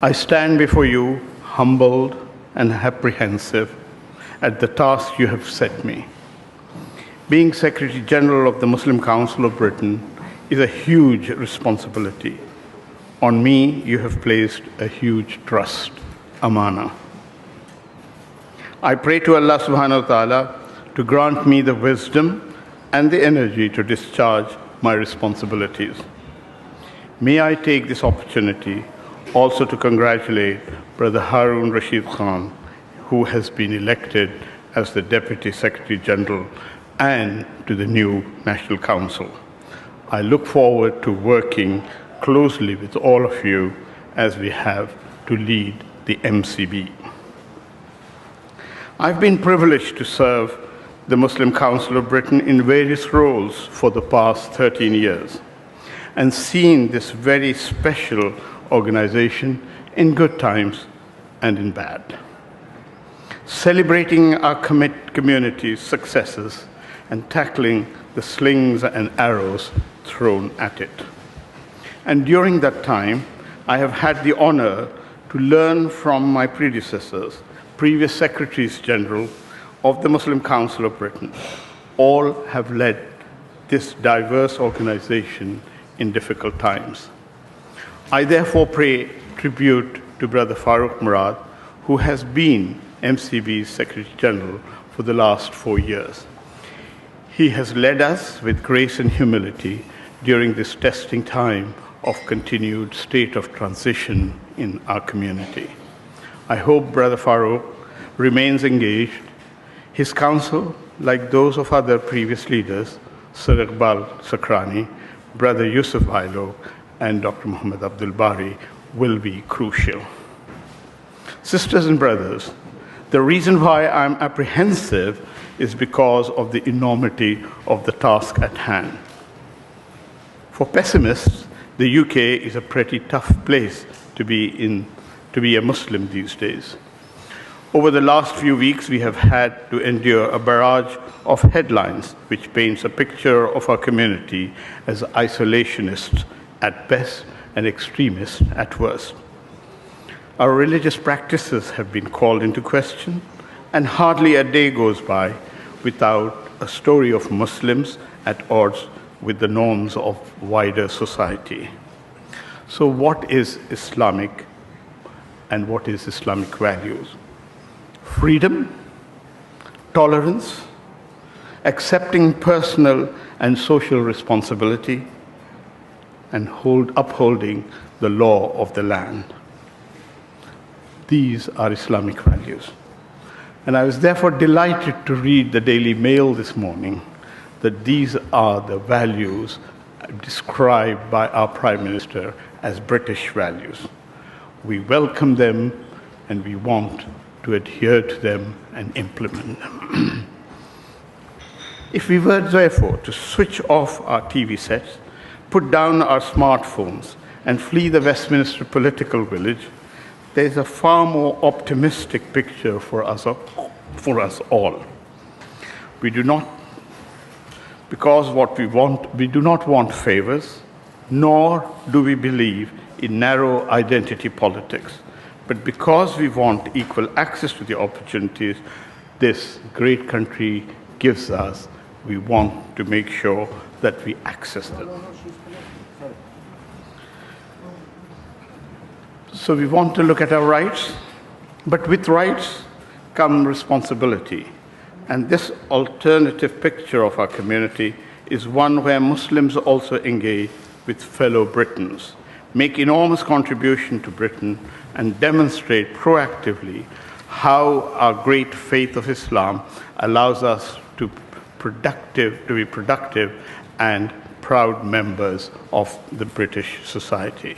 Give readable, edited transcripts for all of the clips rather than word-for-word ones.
I stand before you humbled and apprehensive at the task you have set me. Being Secretary General of the Muslim Council of Britain is a huge responsibility. On me, you have placed a huge trust, amana. I pray to Allah subhanahu wa ta'ala to grant me the wisdom and the energy to discharge my responsibilities. May I take this opportunity also to congratulate Brother Harun Rashid Khan, who has been elected as the Deputy Secretary General, and to the new National Council. I look forward to working closely with all of you as we have to lead the MCB. I've been privileged to serve the Muslim Council of Britain in various roles for the past 13 years and seen this very special organization in good times and in bad, celebrating our community's successes and tackling the slings and arrows thrown at it. And during that time, I have had the honor to learn from my predecessors, previous Secretaries General of the Muslim Council of Britain. All have led this diverse organization in difficult times. I therefore pay tribute to Brother Farooq Murad, who has been MCB's Secretary General for the last 4 years. He has led us with grace and humility during this testing time of continued state of transition in our community. I hope Brother Farooq remains engaged. His counsel, like those of other previous leaders, Sir Iqbal Sakrani, Brother Yusuf Bailo, and Dr. Muhammad Abdul Bari, will be crucial. Sisters and brothers, the reason why I'm apprehensive is because of the enormity of the task at hand. For pessimists, the UK is a pretty tough place to be a Muslim these days. Over the last few weeks, we have had to endure a barrage of headlines which paints a picture of our community as isolationists at best and extremists at worst. Our religious practices have been called into question, and hardly a day goes by without a story of Muslims at odds with the norms of wider society. So what is Islamic and what is Islamic values? Freedom, tolerance, accepting personal and social responsibility, and upholding the law of the land. These are Islamic values. And I was therefore delighted to read the Daily Mail this morning that these are the values described by our Prime Minister as British values. We welcome them and we want to adhere to them and implement them. If we were therefore to switch off our TV sets, put down our smartphones, and flee the Westminster political village, there's a far more optimistic picture for us all. We do not want favors, nor do we believe in narrow identity politics, but because we want equal access to the opportunities this great country gives us, we want to make sure that we access them. So we want to look at our rights, but with rights come responsibility. And this alternative picture of our community is one where Muslims also engage with fellow Britons, make enormous contribution to Britain, and demonstrate proactively how our great faith of Islam allows us to be productive and proud members of the British society.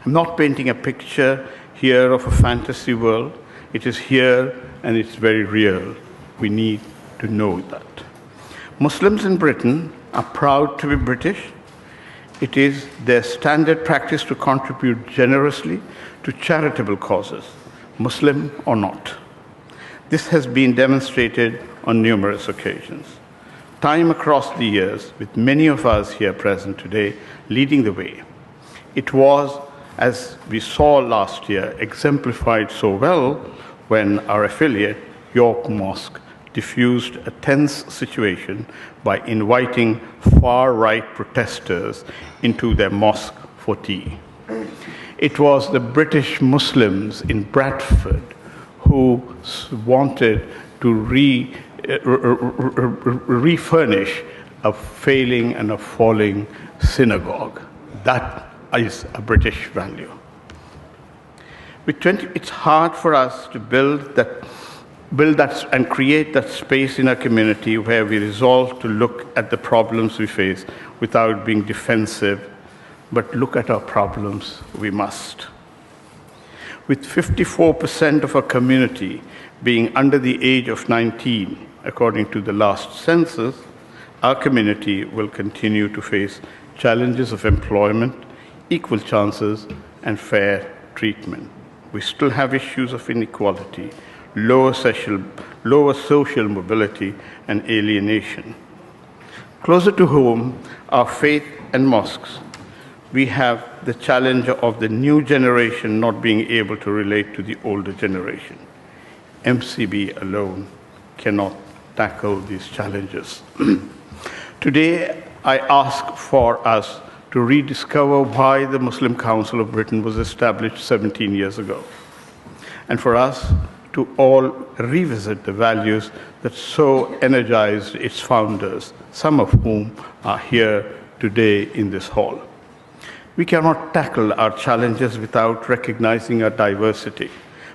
I'm not painting a picture here of a fantasy world. It is here and it's very real. We need to know that. Muslims in Britain are proud to be British. It is their standard practice to contribute generously to charitable causes, Muslim or not. This has been demonstrated on numerous occasions. Time across the years, with many of us here present today leading the way. It was as we saw last year, exemplified so well when our affiliate, York Mosque, diffused a tense situation by inviting far-right protesters into their mosque for tea. It was the British Muslims in Bradford who wanted to refurnish a failing and a falling synagogue. That is a British value. It's hard for us to build that and create that space in our community where we resolve to look at the problems we face without being defensive, but look at our problems we must. With 54% of our community being under the age of 19, according to the last census, our community will continue to face challenges of employment, equal chances, and fair treatment. We still have issues of inequality, lower social mobility, and alienation. Closer to home, our faith and mosques, we have the challenge of the new generation not being able to relate to the older generation. MCB alone cannot tackle these challenges. Today, I ask for us to rediscover why the Muslim Council of Britain was established 17 years ago, and for us to all revisit the values that so energized its founders, some of whom are here today in this hall. We cannot tackle our challenges without recognizing our diversity,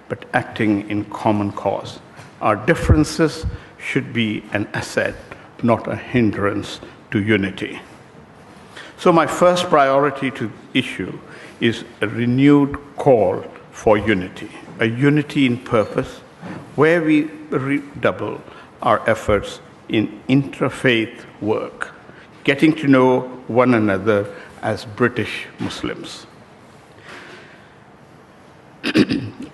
but acting in common cause. Our differences should be an asset, not a hindrance to unity. So my first priority to issue is a renewed call for unity, a unity in purpose, where we redouble our efforts in interfaith work, getting to know one another as British Muslims.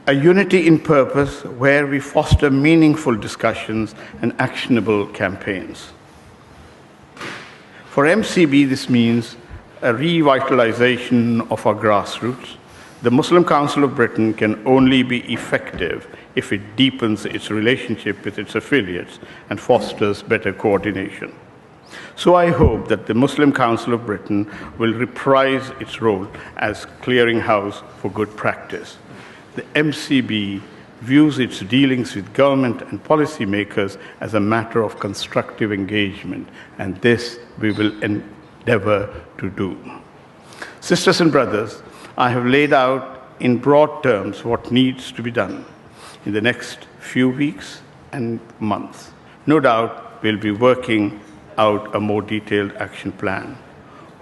A unity in purpose where we foster meaningful discussions and actionable campaigns. For MCB, this means a revitalization of our grassroots. The Muslim Council of Britain can only be effective if it deepens its relationship with its affiliates and fosters better coordination. So I hope that the Muslim Council of Britain will reprise its role as clearinghouse for good practice. The MCB views its dealings with government and policymakers as a matter of constructive engagement, and this we will endeavor to do. Sisters and brothers, I have laid out in broad terms what needs to be done in the next few weeks and months. No doubt we'll be working out a more detailed action plan.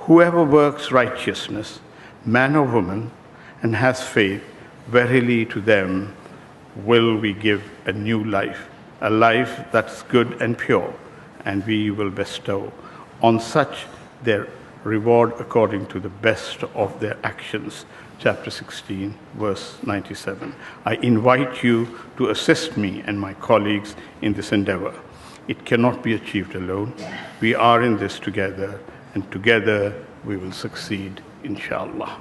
Whoever works righteousness, man or woman, and has faith, verily to them will we give a new life, a life that's good and pure, and we will bestow on such their reward according to the best of their actions. Chapter 16, verse 97. I invite you to assist me and my colleagues in this endeavor. It cannot be achieved alone. We are in this together, and together we will succeed, inshallah.